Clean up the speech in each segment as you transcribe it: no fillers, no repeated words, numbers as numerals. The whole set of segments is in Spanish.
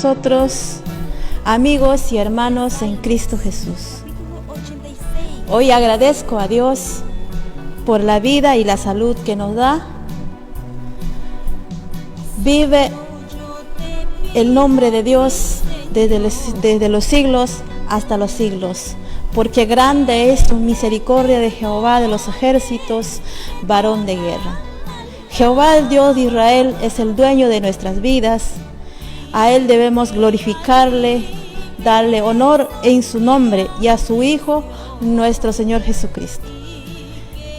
nosotros, amigos y hermanos en Cristo Jesús. Hoy agradezco a Dios por la vida y la salud que nos da. Vive el nombre de Dios desde los siglos hasta los siglos, porque grande es tu misericordia de Jehová de los ejércitos, varón de guerra. Jehová, el Dios de Israel, es el dueño de nuestras vidas. A Él debemos glorificarle, darle honor en su nombre y a su Hijo, nuestro Señor Jesucristo.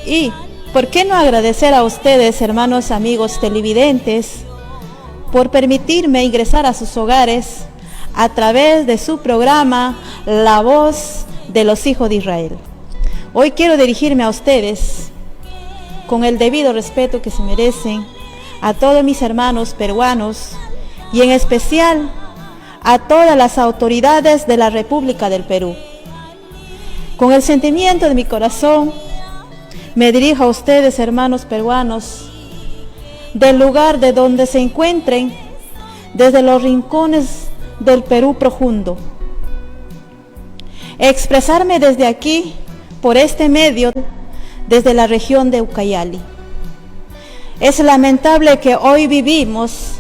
Y, ¿por qué no agradecer a ustedes, hermanos, amigos televidentes, por permitirme ingresar a sus hogares a través de su programa La Voz de los Hijos de Israel? Hoy quiero dirigirme a ustedes con el debido respeto que se merecen, a todos mis hermanos peruanos y en especial a todas las autoridades de la República del Perú. Con el sentimiento de mi corazón me dirijo a ustedes, hermanos peruanos, del lugar de donde se encuentren, desde los rincones del Perú profundo. Expresarme desde aquí, por este medio, desde la región de Ucayali. Es lamentable que hoy vivimos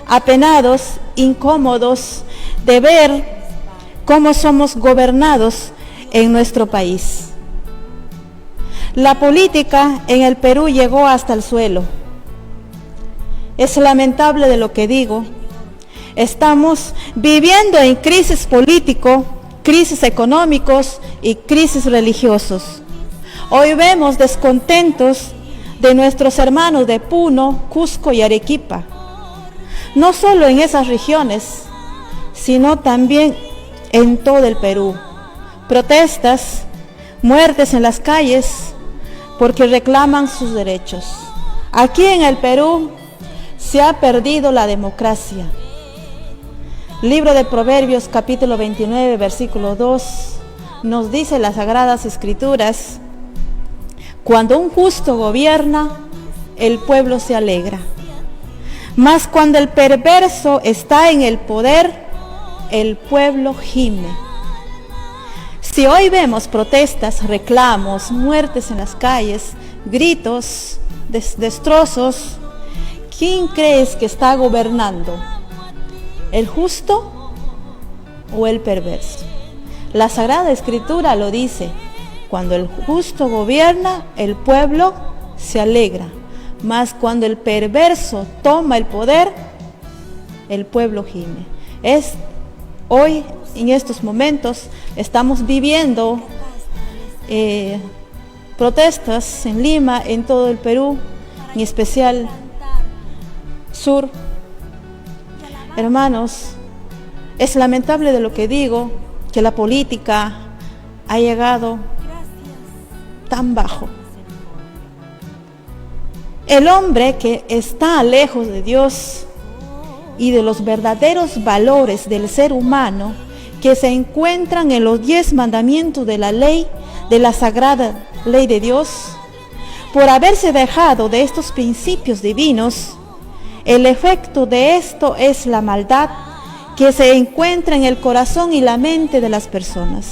apenados, incómodos de ver cómo somos gobernados en nuestro país. La política en el Perú llegó hasta el suelo. Es lamentable de lo que digo. Estamos viviendo en crisis político, crisis económicos y crisis religiosos. Hoy vemos descontentos de nuestros hermanos de Puno, Cusco y Arequipa. No solo en esas regiones, sino también en todo el Perú. Protestas, muertes en las calles, porque reclaman sus derechos. Aquí en el Perú se ha perdido la democracia. Libro de Proverbios, capítulo 29, versículo 2, nos dice las Sagradas Escrituras: cuando un justo gobierna, el pueblo se alegra. Mas cuando el perverso está en el poder, el pueblo gime. Si hoy vemos protestas, reclamos, muertes en las calles, gritos, destrozos, ¿quién crees que está gobernando? ¿El justo o el perverso? La Sagrada Escritura lo dice: cuando el justo gobierna, el pueblo se alegra. Mas cuando el perverso toma el poder, el pueblo gime. Hoy, en estos momentos, estamos viviendo protestas en Lima, en todo el Perú, en especial sur. Hermanos, es lamentable de lo que digo, que la política ha llegado tan bajo. El hombre que está lejos de Dios y de los verdaderos valores del ser humano que se encuentran en los 10 mandamientos de la ley, de la sagrada ley de Dios, por haberse dejado de estos principios divinos, el efecto de esto es la maldad que se encuentra en el corazón y la mente de las personas.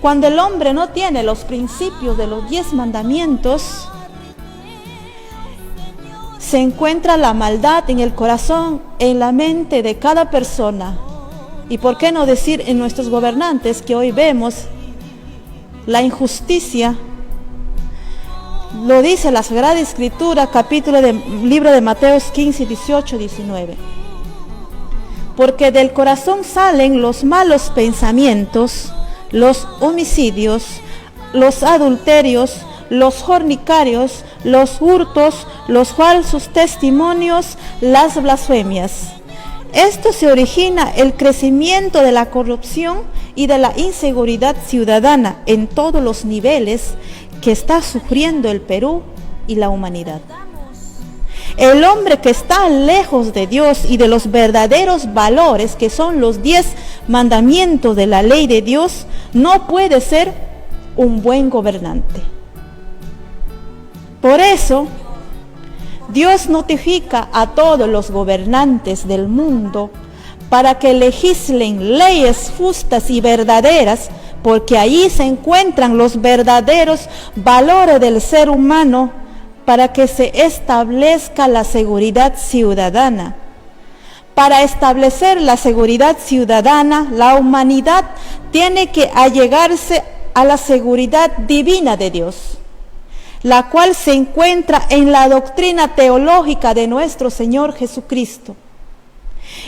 Cuando el hombre no tiene los principios de los 10 mandamientos, se encuentra la maldad en el corazón, en la mente de cada persona. Y por qué no decir en nuestros gobernantes, que hoy vemos la injusticia. Lo dice la Sagrada Escritura, libro de Mateo 15, 18, 19. Porque del corazón salen los malos pensamientos, los homicidios, los adulterios, los fornicarios, los hurtos, los falsos testimonios, las blasfemias. Esto se origina el crecimiento de la corrupción y de la inseguridad ciudadana en todos los niveles que está sufriendo el Perú y la humanidad. El hombre que está lejos de Dios y de los verdaderos valores que son los 10 mandamientos de la ley de Dios no puede ser un buen gobernante. Por eso Dios notifica a todos los gobernantes del mundo para que legislen leyes justas y verdaderas, porque allí se encuentran los verdaderos valores del ser humano, para que se establezca la seguridad ciudadana. Para establecer la seguridad ciudadana, la humanidad tiene que allegarse a la seguridad divina de Dios, la cual se encuentra en la doctrina teológica de nuestro Señor Jesucristo.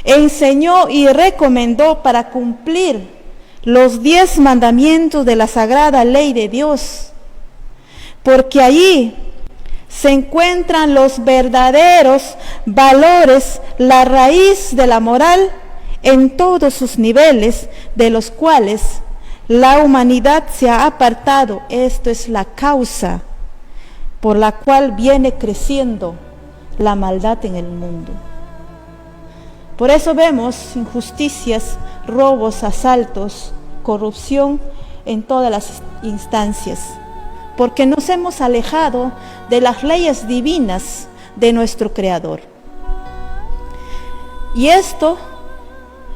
Enseñó y recomendó para cumplir los 10 mandamientos de la sagrada ley de Dios, porque allí se encuentran los verdaderos valores, la raíz de la moral en todos sus niveles, de los cuales la humanidad se ha apartado. Esto es la causa por la cual viene creciendo la maldad en el mundo. Por eso vemos injusticias, robos, asaltos, corrupción en todas las instancias, porque nos hemos alejado de las leyes divinas de nuestro Creador. Y esto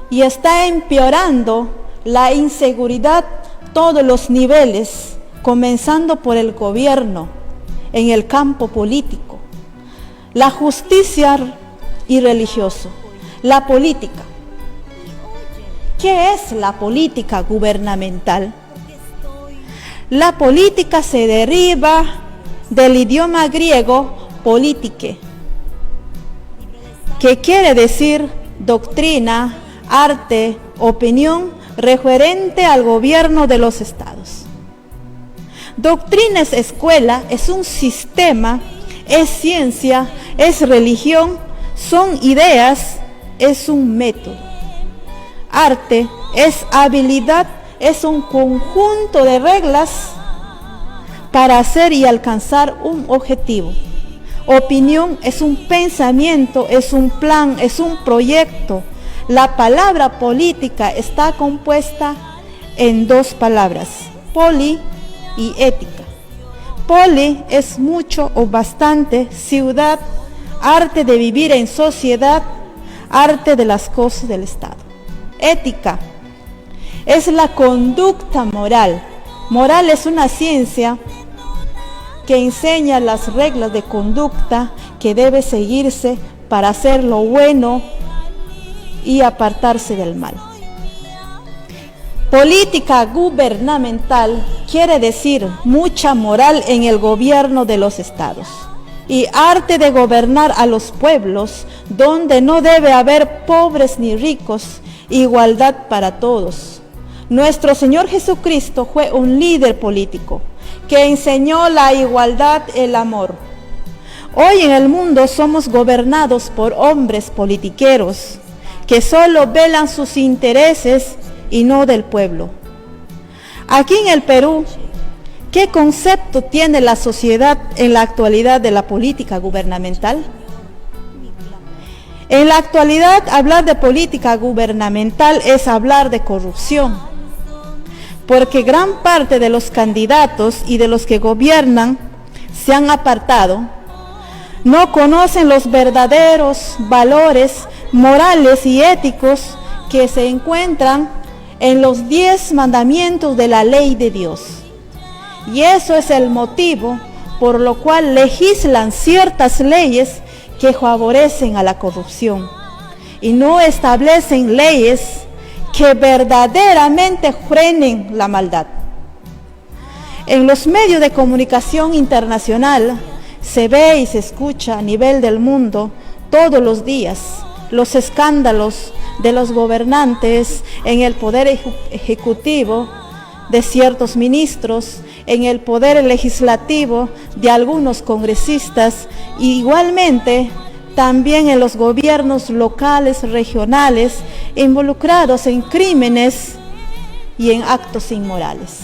y está empeorando la inseguridad a todos los niveles, comenzando por el gobierno, en el campo político, la justicia y religioso, la política. ¿Qué es la política gubernamental? La política se deriva del idioma griego politike, que quiere decir doctrina, arte, opinión referente al gobierno de los estados. Doctrina es escuela, es un sistema, es ciencia, es religión, son ideas, es un método. Arte es habilidad, es un conjunto de reglas para hacer y alcanzar un objetivo. Opinión es un pensamiento, es un plan, es un proyecto. La palabra política está compuesta en 2 palabras, poli y ética. Poli es mucho o bastante, ciudad, arte de vivir en sociedad, arte de las cosas del Estado. Ética es la conducta moral. Moral es una ciencia que enseña las reglas de conducta que debe seguirse para hacer lo bueno y apartarse del mal. Política gubernamental quiere decir mucha moral en el gobierno de los estados y arte de gobernar a los pueblos, donde no debe haber pobres ni ricos, igualdad para todos. Nuestro Señor Jesucristo fue un líder político que enseñó la igualdad, el amor. Hoy en el mundo somos gobernados por hombres politiqueros que solo velan sus intereses y no del pueblo. Aquí en el Perú, ¿qué concepto tiene la sociedad en la actualidad de la política gubernamental? En la actualidad, hablar de política gubernamental es hablar de corrupción, porque gran parte de los candidatos y de los que gobiernan se han apartado, no conocen los verdaderos valores morales y éticos que se encuentran en los 10 mandamientos de la ley de Dios. Y eso es el motivo por lo cual legislan ciertas leyes que favorecen a la corrupción y no establecen leyes que verdaderamente frenen la maldad. En los medios de comunicación internacional se ve y se escucha a nivel del mundo todos los días los escándalos de los gobernantes en el poder ejecutivo, de ciertos ministros, en el poder legislativo de algunos congresistas, y igualmente también en los gobiernos locales, regionales, involucrados en crímenes y en actos inmorales.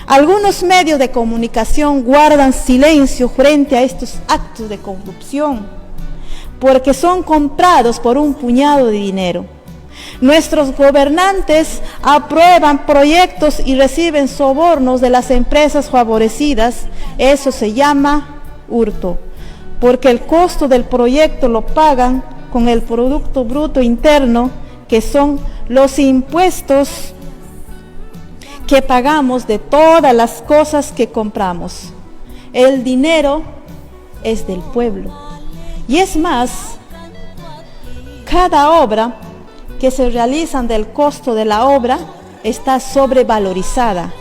Algunos medios de comunicación guardan silencio frente a estos actos de corrupción, porque son comprados por un puñado de dinero. Nuestros gobernantes aprueban proyectos y reciben sobornos de las empresas favorecidas. Eso se llama hurto. porque el costo del proyecto lo pagan con el Producto Bruto Interno, que son los impuestos que pagamos de todas las cosas que compramos. El dinero es del pueblo. Y es más, cada obra que se realiza del costo de la obra está sobrevalorizada.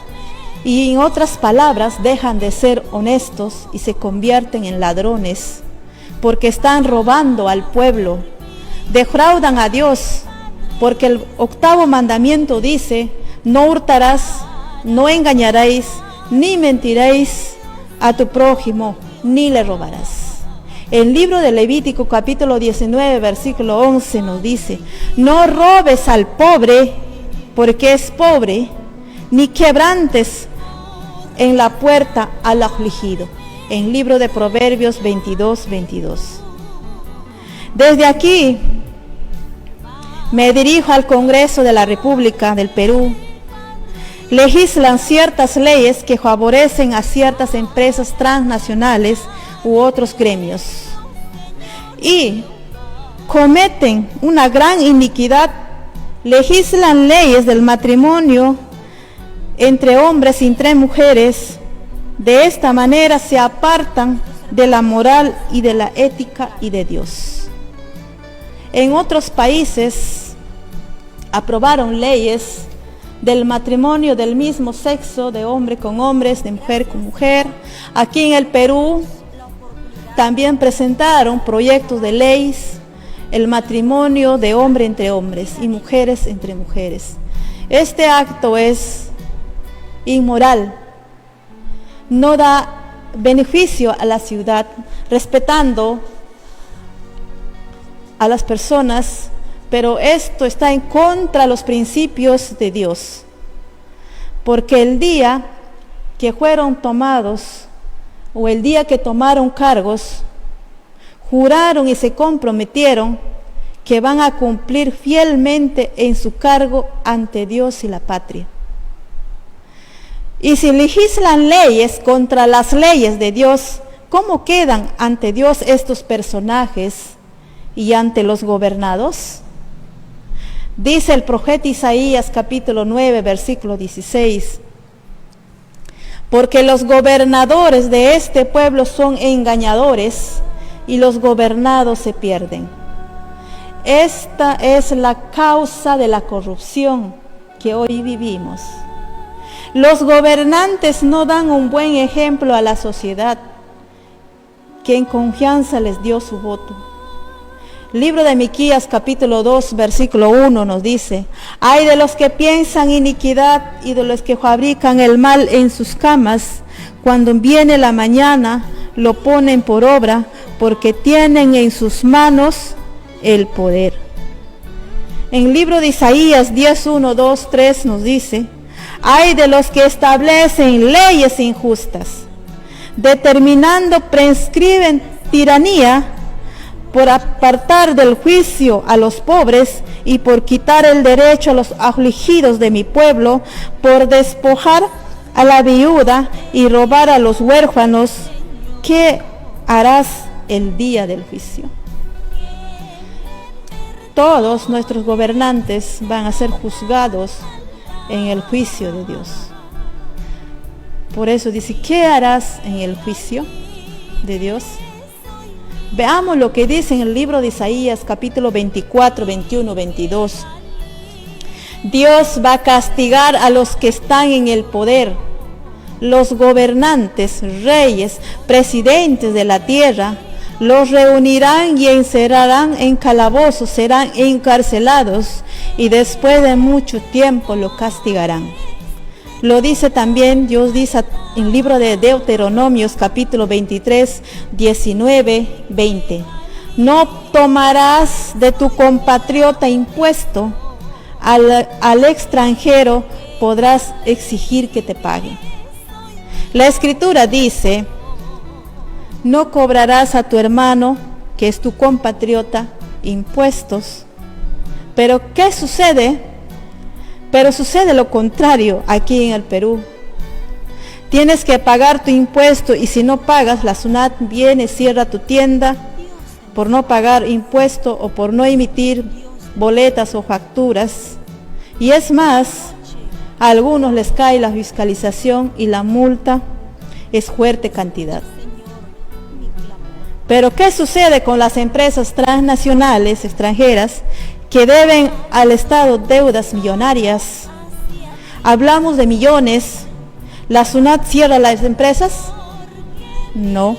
Y en otras palabras, dejan de ser honestos y se convierten en ladrones, porque están robando al pueblo, defraudan a Dios, porque el 8º mandamiento dice: no hurtarás, no engañaréis, ni mentiréis a tu prójimo, ni le robarás. El libro de Levítico capítulo 19 versículo 11 nos dice: no robes al pobre porque es pobre, ni quebrantes en la puerta al afligido. En libro de Proverbios 22:22. Desde aquí me dirijo al Congreso de la República del Perú. Legislan ciertas leyes que favorecen a ciertas empresas transnacionales u otros gremios y cometen una gran iniquidad. Legislan leyes del matrimonio entre hombres y entre mujeres. De esta manera se apartan de la moral y de la ética y de Dios. En otros países aprobaron leyes del matrimonio del mismo sexo, de hombre con hombres, de mujer con mujer. Aquí en el Perú también presentaron proyectos de leyes, el matrimonio de hombre entre hombres y mujeres entre mujeres. Este acto es inmoral, no da beneficio a la ciudad, respetando a las personas, pero esto está en contra de los principios de Dios, porque el día que fueron tomados o el día que tomaron cargos, juraron y se comprometieron que van a cumplir fielmente en su cargo ante Dios y la patria. Y si legislan leyes contra las leyes de Dios, ¿cómo quedan ante Dios estos personajes y ante los gobernados? Dice el profeta Isaías capítulo 9 versículo 16: porque los gobernadores de este pueblo son engañadores y los gobernados se pierden. Esta es la causa de la corrupción que hoy vivimos. Los gobernantes no dan un buen ejemplo a la sociedad, que en confianza les dio su voto. Libro de Miqueas capítulo 2 versículo 1 nos dice: ay de los que piensan iniquidad y de los que fabrican el mal en sus camas, cuando viene la mañana lo ponen por obra, porque tienen en sus manos el poder. En libro de Isaías 10, 1, 2, 3 nos dice: ay de los que establecen leyes injustas, determinando prescriben tiranía, por apartar del juicio a los pobres y por quitar el derecho a los afligidos de mi pueblo, por despojar a la viuda y robar a los huérfanos. ¿Qué harás el día del juicio? Todos nuestros gobernantes van a ser juzgados en el juicio de Dios. Por eso dice: ¿qué harás en el juicio de Dios? Veamos lo que dice en el libro de Isaías capítulo 24, 21, 22. Dios va a castigar a los que están en el poder, los gobernantes, reyes, presidentes de la tierra. Los reunirán y encerrarán en calabozos, serán encarcelados y después de mucho tiempo lo castigarán. Lo dice también, Dios dice en el libro de Deuteronomios capítulo 23, 19, 20. No tomarás de tu compatriota impuesto, al extranjero podrás exigir que te pague. La escritura dice: no cobrarás a tu hermano, que es tu compatriota, impuestos. Pero ¿qué sucede? Pero sucede lo contrario aquí en el Perú. Tienes que pagar tu impuesto y si no pagas, la SUNAT viene, cierra tu tienda por no pagar impuesto o por no emitir boletas o facturas. Y es más, a algunos les cae la fiscalización y la multa es fuerte cantidad. Pero ¿qué sucede con las empresas transnacionales extranjeras que deben al Estado deudas millonarias? Hablamos de millones. ¿La SUNAT cierra las empresas? No.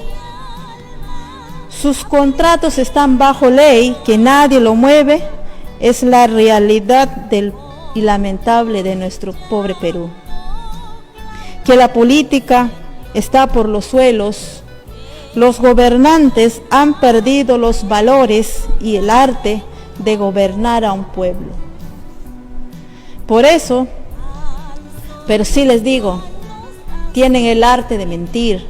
Sus contratos están bajo ley, que nadie lo mueve. Es la realidad y lamentable de nuestro pobre Perú. Que la política está por los suelos. Los gobernantes han perdido los valores y el arte de gobernar a un pueblo. Por eso, pero sí les digo, tienen el arte de mentir,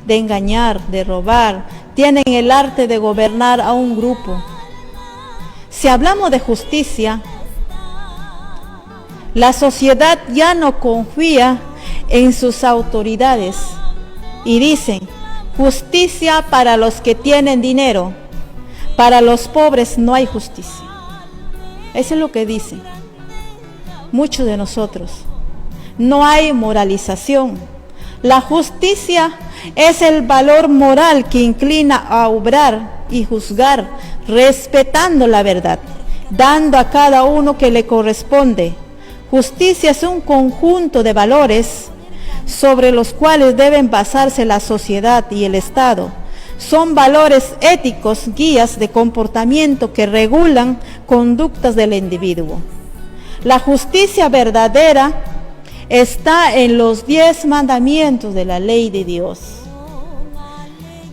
de engañar, de robar, tienen el arte de gobernar a un grupo. Si hablamos de justicia, la sociedad ya no confía en sus autoridades y dicen, justicia para los que tienen dinero, para los pobres no hay justicia. Eso es lo que dicen muchos de nosotros. No hay moralización. La justicia es el valor moral que inclina a obrar y juzgar, respetando la verdad, dando a cada uno que le corresponde. Justicia es un conjunto de valores sobre los cuales deben basarse la sociedad y el Estado. Son valores éticos, guías de comportamiento que regulan conductas del individuo. La justicia verdadera está en los 10 mandamientos de la ley de Dios.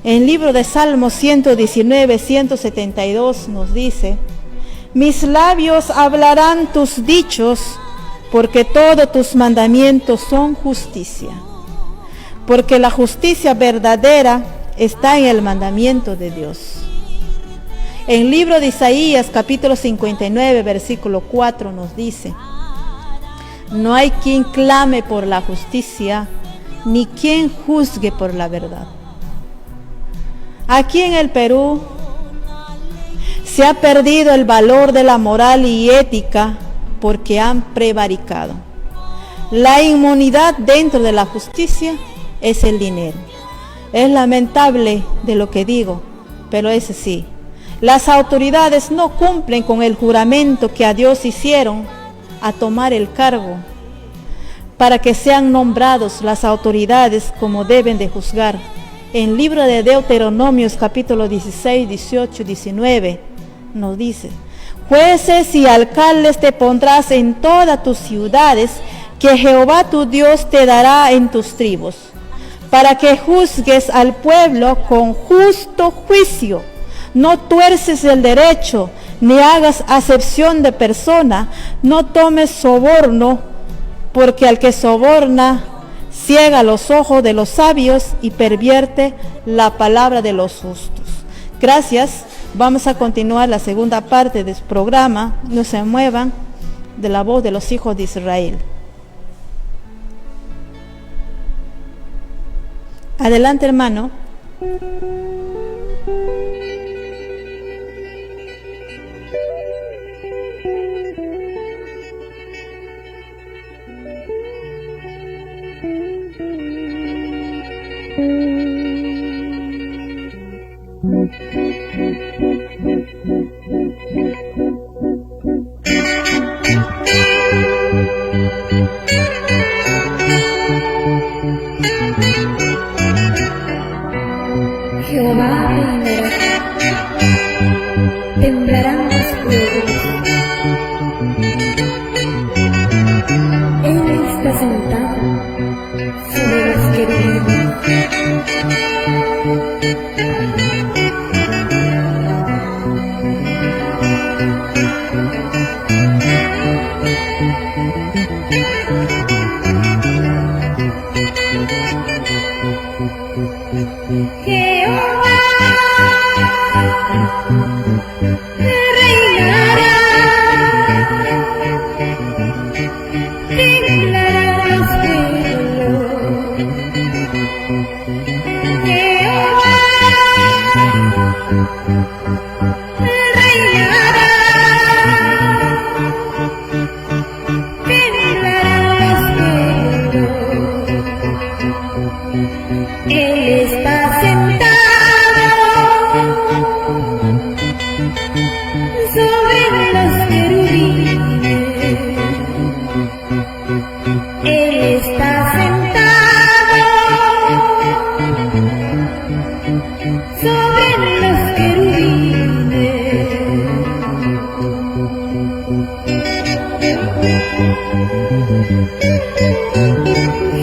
En el libro de Salmos 119, 172 nos dice, mis labios hablarán tus dichos, porque todos tus mandamientos son justicia. Porque la justicia verdadera está en el mandamiento de Dios. En el libro de Isaías, capítulo 59, versículo 4 nos dice, no hay quien clame por la justicia, ni quien juzgue por la verdad. Aquí en el Perú se ha perdido el valor de la moral y ética porque han prevaricado. La inmunidad dentro de la justicia es el dinero. Es lamentable de lo que digo, pero es así. Las autoridades no cumplen con el juramento que a Dios hicieron a tomar el cargo para que sean nombrados las autoridades como deben de juzgar. En el libro de Deuteronomios capítulo 16, 18, 19 nos dice, jueces y alcaldes te pondrás en todas tus ciudades que Jehová tu Dios te dará en tus tribus, para que juzgues al pueblo con justo juicio. No tuerces el derecho, ni hagas acepción de persona, no tomes soborno, porque al que soborna ciega los ojos de los sabios y pervierte la palabra de los justos. Gracias. Vamos a continuar la segunda parte del programa, No se muevan, de la voz de los hijos de Israel. Adelante, hermano. Jehová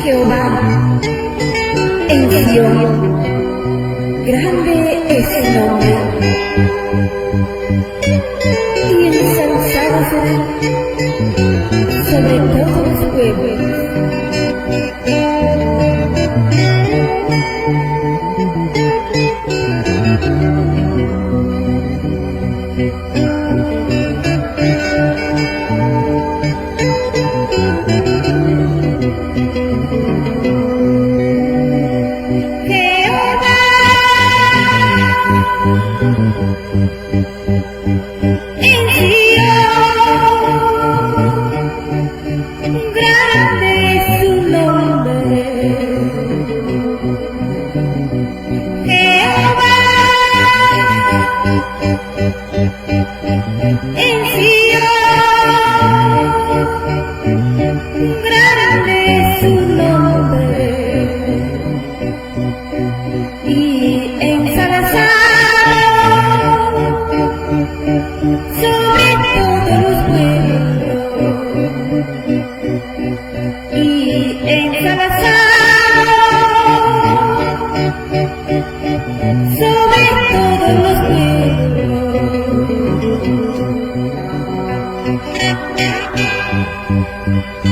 Jehová, en Sion, grande es su nombre, y ensalzado será sobre todos los pueblos.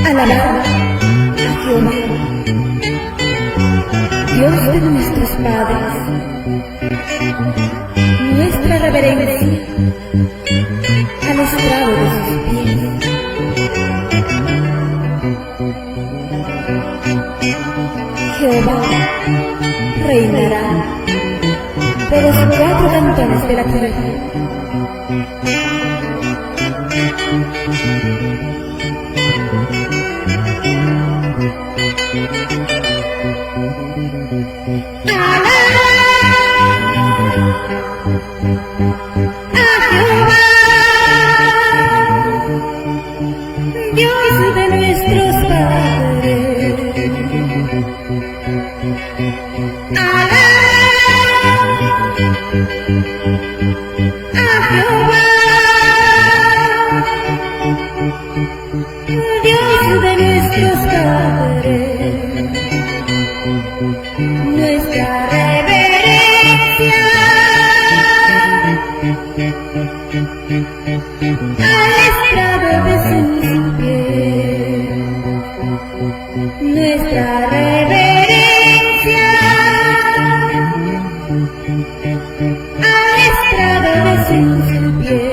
Alabad a Jehová, Dios de nuestros padres, nuestra reverencia al estrado de sus pies. Jehová reinará por los cuatro cantones de la tierra. Dios de nuestros padres, a Jehová, Dios de nuestros padres, nuestra reverencia al estrado de sus pies, nuestra reverencia al estrado de sus pies.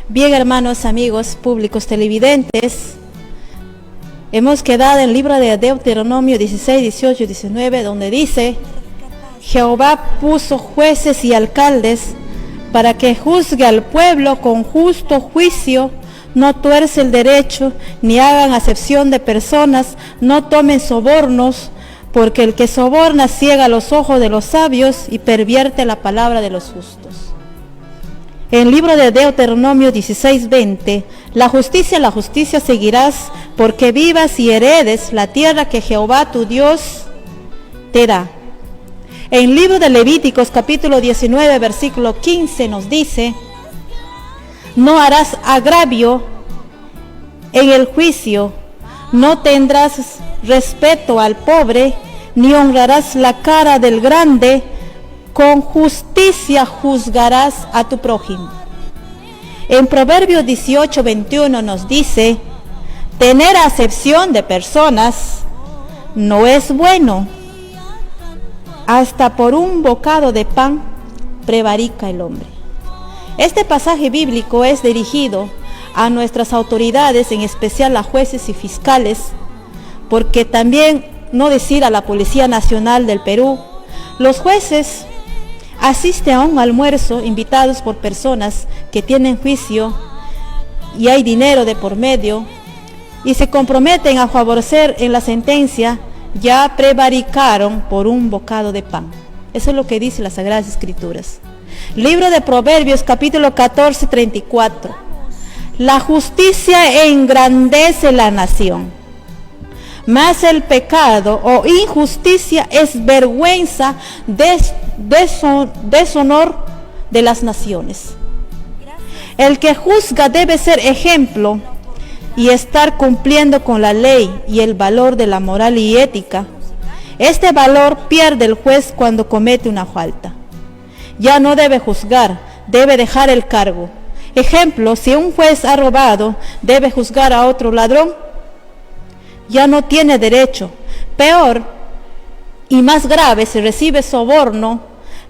Bien, hermanos, amigos, públicos televidentes, hemos quedado en el libro de Deuteronomio 16, 18 y 19, donde dice: Jehová puso jueces y alcaldes para que juzgue al pueblo con justo juicio, no tuerce el derecho, ni hagan acepción de personas, no tomen sobornos, porque el que soborna ciega los ojos de los sabios y pervierte la palabra de los justos. En el libro de Deuteronomio 16, 20, la justicia seguirás, porque vivas y heredes la tierra que Jehová tu Dios te da. En el libro de Levíticos capítulo 19, versículo 15 nos dice: no harás agravio en el juicio, no tendrás respeto al pobre, ni honrarás la cara del grande, con justicia juzgarás a tu prójimo. En Proverbios 18, 21 nos dice: tener acepción de personas no es bueno, hasta por un bocado de pan prevarica el hombre. Este pasaje bíblico es dirigido a nuestras autoridades, en especial a jueces y fiscales, porque también, no decir a la Policía Nacional del Perú, los jueces asisten a un almuerzo invitados por personas que tienen juicio y hay dinero de por medio y se comprometen a favorecer en la sentencia, ya prevaricaron por un bocado de pan. Eso es lo que dice las Sagradas Escrituras. Libro de Proverbios, capítulo 14, 34. La justicia engrandece la nación, mas el pecado o injusticia es vergüenza, deshonor de las naciones. El que juzga debe ser ejemplo y estar cumpliendo con la ley y el valor de la moral y ética. Este valor pierde el juez cuando comete una falta. Ya no debe juzgar, debe dejar el cargo. Ejemplo, si un juez ha robado, debe juzgar a otro ladrón, ya no tiene derecho. Peor y más grave, si recibe soborno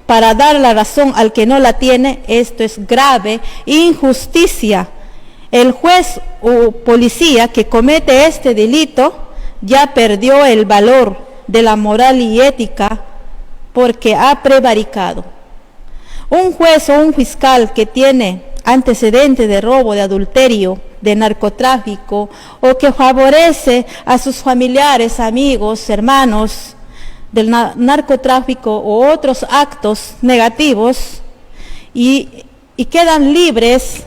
para dar la razón al que no la tiene, esto es grave injusticia. El juez o policía que comete este delito ya perdió el valor de la moral y ética porque ha prevaricado. Un juez o un fiscal que tiene antecedentes de robo, de adulterio, de narcotráfico, o que favorece a sus familiares, amigos, hermanos del narcotráfico o otros actos negativos y quedan libres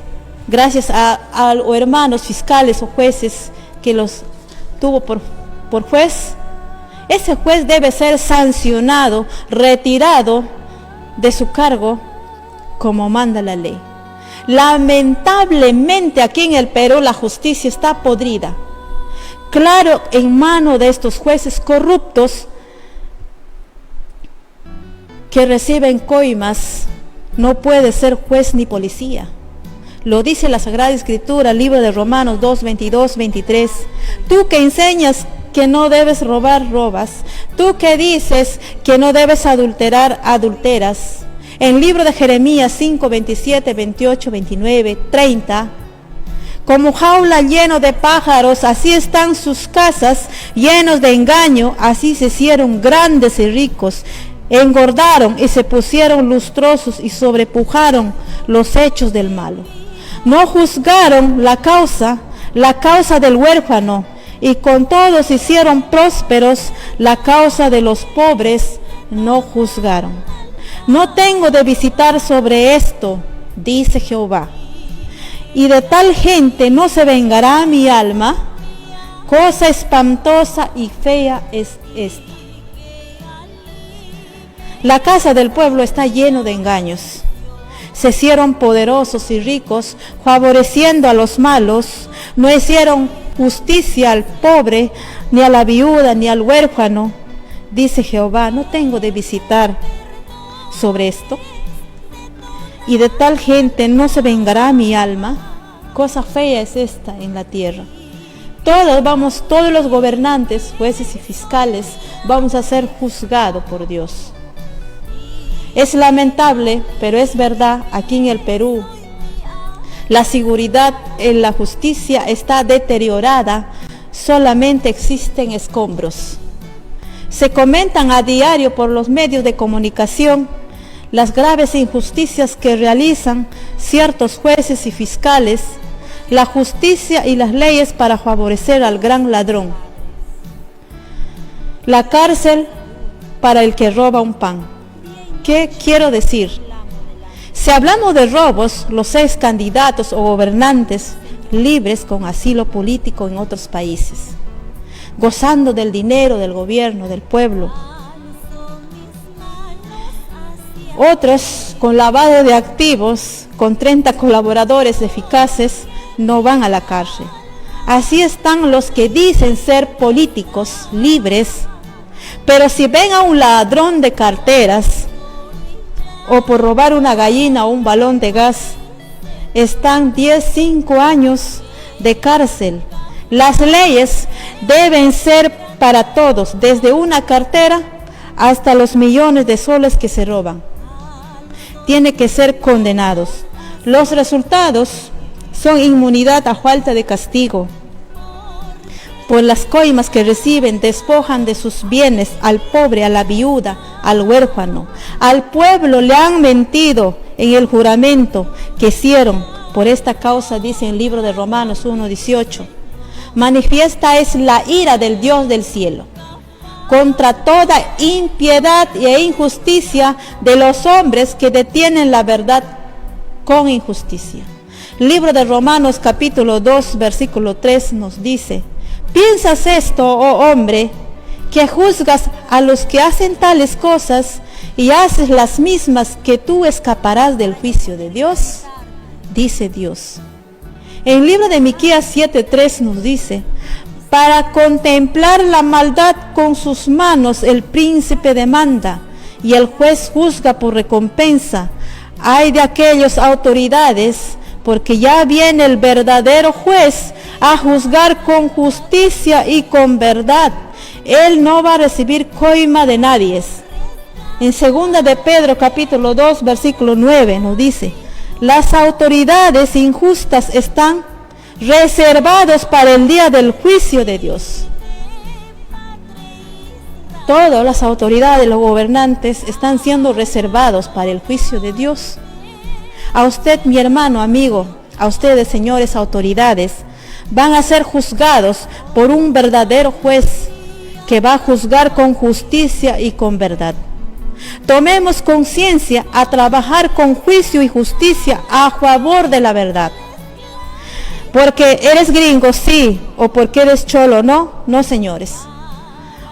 gracias a hermanos fiscales o jueces que los tuvo por juez, ese juez debe ser sancionado, retirado de su cargo como manda la ley. Lamentablemente aquí en el Perú la justicia está podrida. Claro, en manos de estos jueces corruptos que reciben coimas, no puede ser juez ni policía. Lo dice la Sagrada Escritura, libro de Romanos 2, 22, 23. Tú que enseñas que no debes robar, robas. Tú que dices que no debes adulterar, adulteras. En el libro de Jeremías 5, 27, 28, 29, 30. Como jaula lleno de pájaros, así están sus casas llenos de engaño, así se hicieron grandes y ricos. Engordaron y se pusieron lustrosos y sobrepujaron los hechos del malo. No juzgaron la causa del huérfano, y con todos hicieron prósperos, la causa de los pobres no juzgaron. No tengo de visitar sobre esto, dice Jehová, y de tal gente no se vengará mi alma. Cosa espantosa y fea es esta. La casa del pueblo está lleno de engaños. Se hicieron poderosos y ricos, favoreciendo a los malos. No hicieron justicia al pobre, ni a la viuda, ni al huérfano. Dice Jehová, no tengo de visitar sobre esto. Y de tal gente no se vengará mi alma. Cosa fea es esta en la tierra. Todos los gobernantes, jueces y fiscales, vamos a ser juzgados por Dios. Es lamentable, pero es verdad, aquí en el Perú, la seguridad en la justicia está deteriorada, solamente existen escombros. Se comentan a diario por los medios de comunicación las graves injusticias que realizan ciertos jueces y fiscales, la justicia y las leyes para favorecer al gran ladrón. La cárcel para el que roba un pan. ¿Qué quiero decir? Si hablamos de robos, los ex candidatos o gobernantes libres con asilo político en otros países, gozando del dinero del gobierno, del pueblo. Otros con lavado de activos, con 30 colaboradores eficaces, no van a la cárcel. Así están los que dicen ser políticos libres, pero si ven a un ladrón de carteras o por robar una gallina o un balón de gas, están 5 años de cárcel. Las leyes deben ser para todos, desde una cartera hasta los millones de soles que se roban. Tienen que ser condenados. Los resultados son inmunidad a falta de castigo. Por las coimas que reciben, despojan de sus bienes al pobre, a la viuda, al huérfano. Al pueblo le han mentido en el juramento que hicieron. Por esta causa, dice en el libro de Romanos 1:18, manifiesta es la ira del Dios del cielo contra toda impiedad e injusticia de los hombres que detienen la verdad con injusticia. Libro de Romanos capítulo 2, versículo 3 nos dice: ¿piensas esto, oh hombre, que juzgas a los que hacen tales cosas y haces las mismas, que tú escaparás del juicio de Dios? Dice Dios. En el libro de Miqueas 7:3 nos dice: para contemplar la maldad con sus manos el príncipe demanda, y el juez juzga por recompensa. Ay de aquellas autoridades, porque ya viene el verdadero juez a juzgar con justicia y con verdad. Él no va a recibir coima de nadie. En 2 de Pedro capítulo 2 versículo 9 nos dice: las autoridades injustas están reservados para el día del juicio de Dios. Todas las autoridades, los gobernantes, están siendo reservados para el juicio de Dios. A usted, mi hermano, amigo, a ustedes, señores autoridades, van a ser juzgados por un verdadero juez que va a juzgar con justicia y con verdad. Tomemos conciencia a trabajar con juicio y justicia a favor de la verdad. Porque eres gringo, sí, o porque eres cholo, no, no, señores.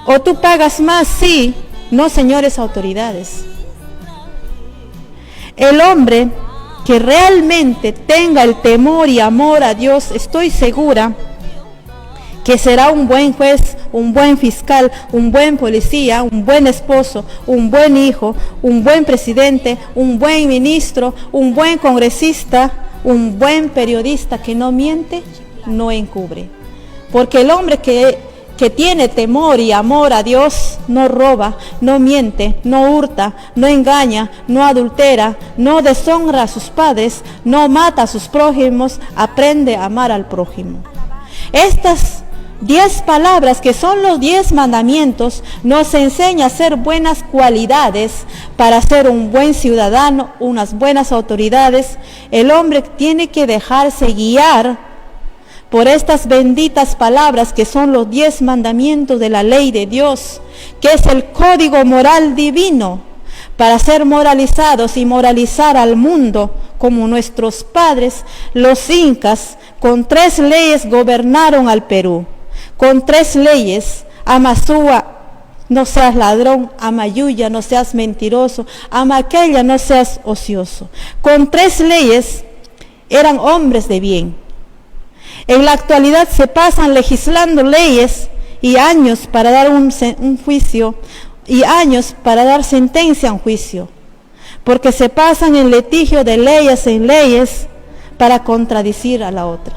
O tú pagas más, sí, no, señores autoridades. El hombre que realmente tenga el temor y amor a Dios, estoy segura que será un buen juez, un buen fiscal, un buen policía, un buen esposo, un buen hijo, un buen presidente, un buen ministro, un buen congresista, un buen periodista que no miente, no encubre. Porque el hombre que tiene temor y amor a Dios no roba, no miente, no hurta, no engaña, no adultera, no deshonra a sus padres, no mata a sus prójimos, aprende a amar al prójimo. Estas 10 palabras, que son los 10 mandamientos, nos enseña a hacer buenas cualidades para ser un buen ciudadano, unas buenas autoridades. El hombre tiene que dejarse guiar por estas benditas palabras, que son los 10 mandamientos de la ley de Dios, que es el código moral divino, para ser moralizados y moralizar al mundo, como nuestros padres, los incas, con 3 leyes gobernaron al Perú. Con 3 leyes: Amazúa, no seas ladrón; Amayuya, no seas mentiroso; Amaqueya, no seas ocioso. Con 3 leyes eran hombres de bien. En la actualidad se pasan legislando leyes y años para dar un juicio, y años para dar sentencia a un juicio, porque se pasan en litigio de leyes en leyes para contradecir a la otra.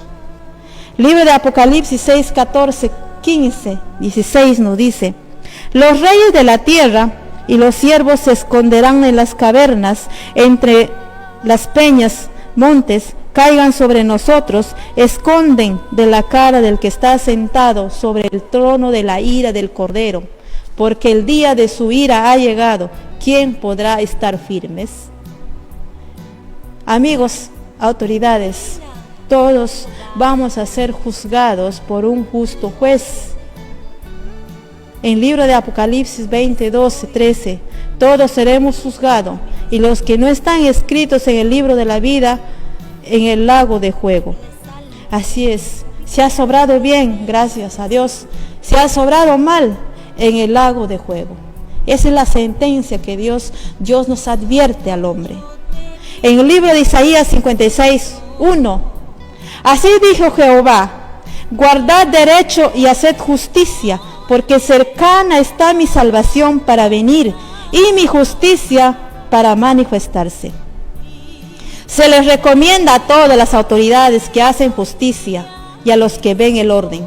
Libro de Apocalipsis 6, 14, 15, 16 nos dice: los reyes de la tierra y los siervos se esconderán en las cavernas, entre las peñas, montes, caigan sobre nosotros, esconden de la cara del que está sentado sobre el trono de la ira del Cordero, porque el día de su ira ha llegado. ¿Quién podrá estar firmes? Amigos, autoridades, todos vamos a ser juzgados por un justo juez. En el libro de Apocalipsis 20, 12, 13, todos seremos juzgados, y los que no están escritos en el libro de la vida, en el lago de fuego. Así es, si ha sobrado bien, gracias a Dios; si ha sobrado mal, en el lago de fuego. Esa es la sentencia que Dios nos advierte al hombre. En el libro de Isaías 56, 1, así dijo Jehová: guardad derecho y haced justicia, porque cercana está mi salvación para venir, y mi justicia para manifestarse. Se les recomienda a todas las autoridades que hacen justicia y a los que ven el orden,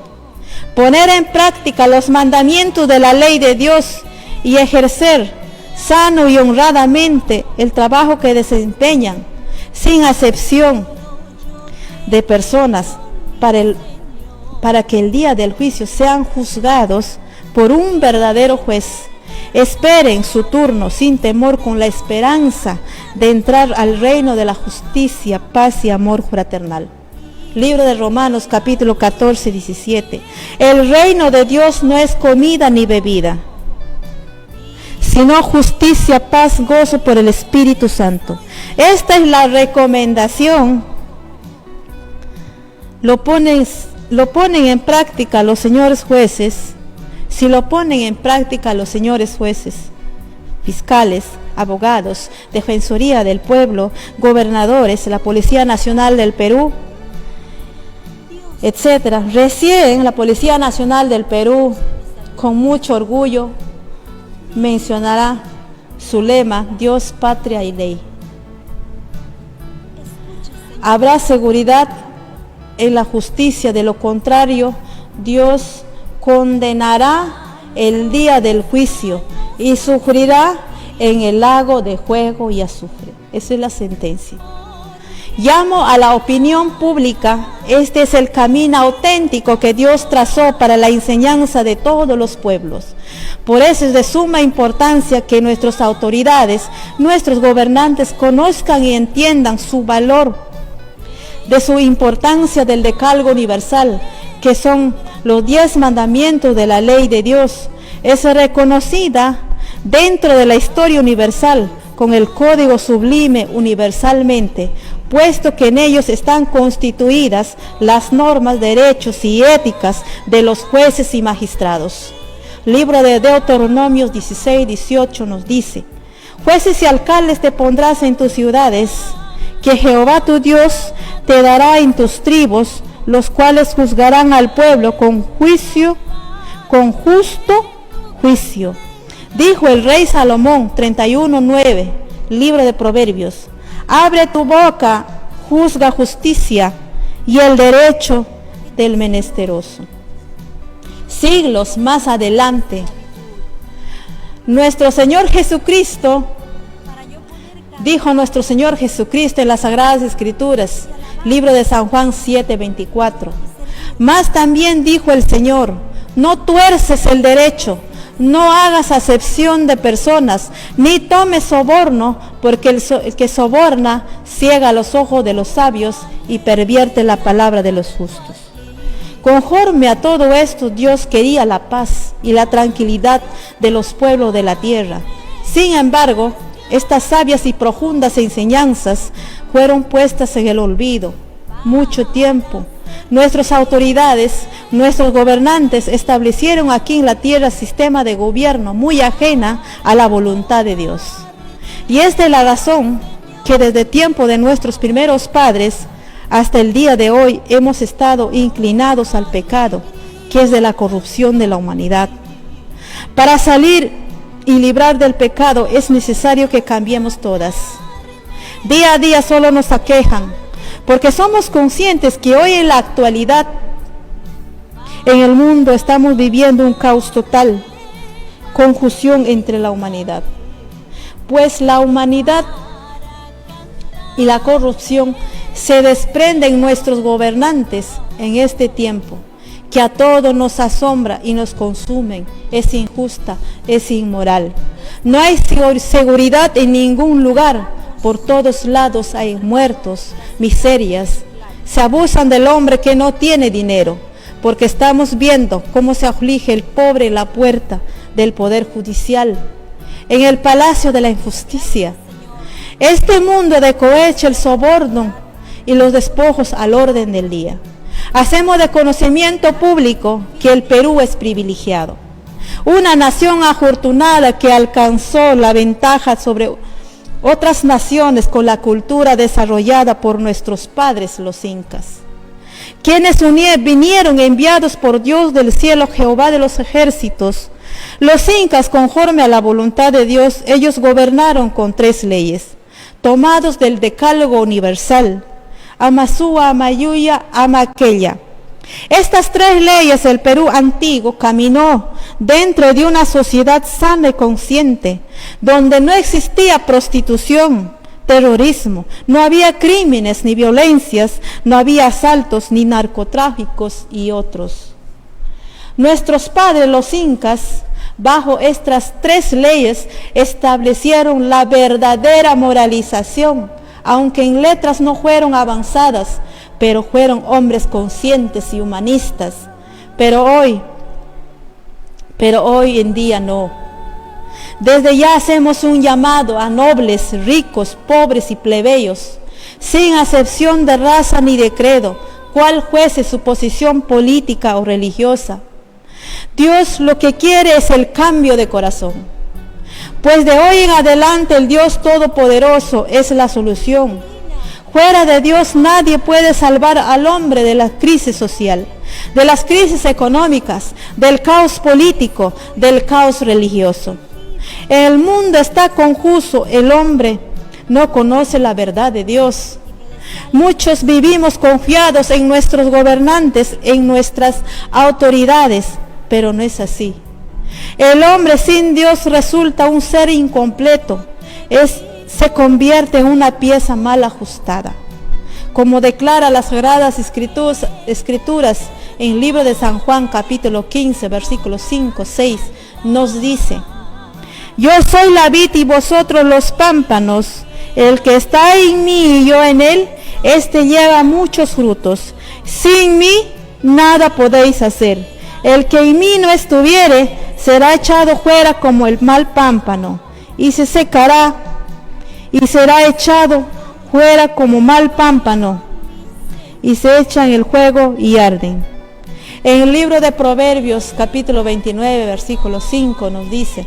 poner en práctica los mandamientos de la ley de Dios y ejercer sano y honradamente el trabajo que desempeñan, sin acepción. de personas para que el día del juicio sean juzgados por un verdadero juez. Esperen su turno sin temor, con la esperanza de entrar al reino de la justicia, paz y amor fraternal. Libro de Romanos, capítulo 14, 17. El reino de Dios no es comida ni bebida, sino justicia, paz, gozo por el Espíritu Santo. Esta es la recomendación. Lo ponen en práctica los señores jueces. Si lo ponen en práctica los señores jueces, fiscales, abogados, Defensoría del Pueblo, gobernadores, la Policía Nacional del Perú, etcétera. Recién la Policía Nacional del Perú, con mucho orgullo, mencionará su lema: Dios, patria y ley. Habrá seguridad en la justicia, de lo contrario, Dios condenará el día del juicio y sufrirá en el lago de fuego y azufre. Esa es la sentencia. Llamo a la opinión pública. Este es el camino auténtico que Dios trazó para la enseñanza de todos los pueblos. Por eso es de suma importancia que nuestras autoridades, nuestros gobernantes, conozcan y entiendan su valor, de su importancia del decálogo universal, que son los 10 mandamientos de la ley de Dios. Es reconocida dentro de la historia universal con el código sublime universalmente, puesto que en ellos están constituidas las normas, derechos y éticas de los jueces y magistrados. Libro de Deuteronomios 16, 18 nos dice: jueces y alcaldes te pondrás en tus ciudades, que Jehová tu Dios te dará en tus tribus, los cuales juzgarán al pueblo con juicio, con justo juicio. Dijo el rey Salomón, 31:9, libro de Proverbios: abre tu boca, juzga justicia y el derecho del menesteroso. Siglos más adelante, nuestro Señor Jesucristo, dijo nuestro Señor Jesucristo en las Sagradas Escrituras, libro de San Juan 7:24. Mas también dijo el Señor: no tuerces el derecho, no hagas acepción de personas, ni tomes soborno, porque el que soborna ciega los ojos de los sabios y pervierte la palabra de los justos. Conforme a todo esto, Dios quería la paz y la tranquilidad de los pueblos de la tierra. Sin embargo, estas sabias y profundas enseñanzas fueron puestas en el olvido mucho tiempo. Nuestras autoridades, nuestros gobernantes establecieron aquí en la tierra sistema de gobierno muy ajena a la voluntad de Dios. Y esta es la razón que desde tiempo de nuestros primeros padres hasta el día de hoy hemos estado inclinados al pecado, que es de la corrupción de la humanidad. Para salir y librar del pecado es necesario que cambiemos todas. Día a día solo nos aquejan, porque somos conscientes que hoy en la actualidad en el mundo estamos viviendo un caos total, confusión entre la humanidad. Pues la humanidad y la corrupción se desprenden nuestros gobernantes en este tiempo, que a todos nos asombra y nos consumen. Es injusta, es inmoral. No hay seguridad en ningún lugar. Por todos lados hay muertos, miserias. Se abusan del hombre que no tiene dinero, porque estamos viendo cómo se aflige el pobre en la puerta del poder judicial, en el palacio de la injusticia. Este mundo de cohecho, el soborno y los despojos al orden del día. Hacemos de conocimiento público que el Perú es privilegiado, una nación afortunada que alcanzó la ventaja sobre otras naciones con la cultura desarrollada por nuestros padres los incas, quienes vinieron enviados por Dios del cielo, Jehová de los ejércitos. Los incas, conforme a la voluntad de Dios, ellos gobernaron con 3 leyes, tomados del decálogo universal: Amazúa, Amayuya, Amaqueya. Estas 3 leyes el Perú antiguo caminó dentro de una sociedad sana y consciente, donde no existía prostitución, terrorismo, no había crímenes ni violencias, no había asaltos ni narcotráficos y otros. Nuestros padres, los incas, bajo estas 3 leyes establecieron la verdadera moralización, aunque en letras no fueron avanzadas, pero fueron hombres conscientes y humanistas. Pero hoy en día no. Desde ya hacemos un llamado a nobles, ricos, pobres y plebeyos, sin acepción de raza ni de credo, cual fuese su posición política o religiosa. Dios lo que quiere es el cambio de corazón, pues de hoy en adelante el Dios Todopoderoso es la solución. Fuera de Dios nadie puede salvar al hombre de la crisis social, de las crisis económicas, del caos político, del caos religioso. El mundo está confuso, el hombre no conoce la verdad de Dios. Muchos vivimos confiados en nuestros gobernantes, en nuestras autoridades, pero no es así. El hombre sin Dios resulta un ser incompleto, se convierte en una pieza mal ajustada. Como declara las Sagradas Escrituras en el libro de San Juan, capítulo 15, versículos 5, 6, nos dice: yo soy la vid y vosotros los pámpanos. El que está en mí y yo en él, éste lleva muchos frutos. Sin mí nada podéis hacer. El que en mí no estuviere, será echado fuera como el mal pámpano, y se secará, y será echado fuera como mal pámpano, y se echan en el fuego y arden. En el libro de Proverbios, capítulo 29, versículo 5, nos dice: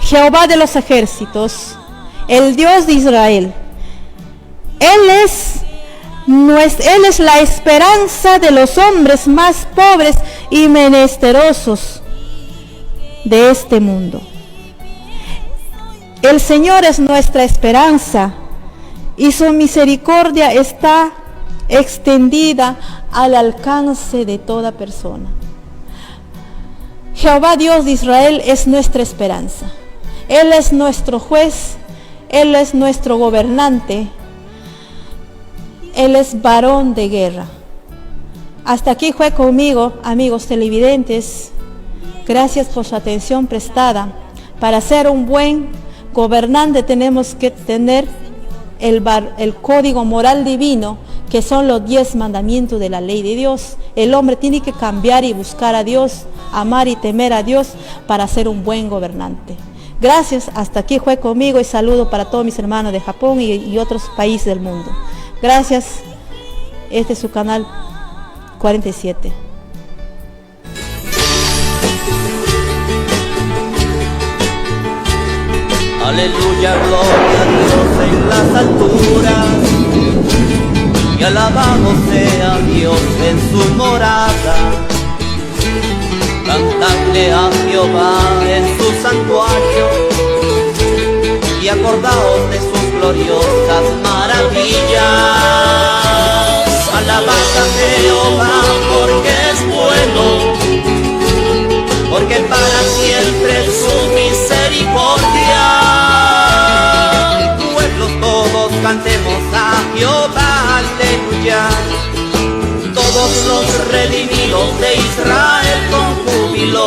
Jehová de los ejércitos, el Dios de Israel, Él es la esperanza de los hombres más pobres y menesterosos de este mundo. El Señor es nuestra esperanza y su misericordia está extendida al alcance de toda persona. Jehová Dios de Israel es nuestra esperanza. Él es nuestro juez, Él es nuestro gobernante, Él es varón de guerra. Hasta aquí fue conmigo, amigos televidentes. Gracias por su atención prestada. Para ser un buen gobernante tenemos que tener el código moral divino, que son los 10 mandamientos de la ley de Dios. El hombre tiene que cambiar y buscar a Dios, amar y temer a Dios para ser un buen gobernante. Gracias, hasta aquí fue conmigo y saludo para todos mis hermanos de Japón y otros países del mundo. Gracias, este es su canal 47. Aleluya, gloria a Dios en las alturas, y alabado sea Dios en su morada. Cantadle a Jehová en su santuario, y acordaos de sus gloriosas maravillas. Alabad a Jehová porque es bueno, porque para siempre es su misericordia. Pueblos todos cantemos a Jehová, aleluya. Todos los redimidos de Israel con júbilo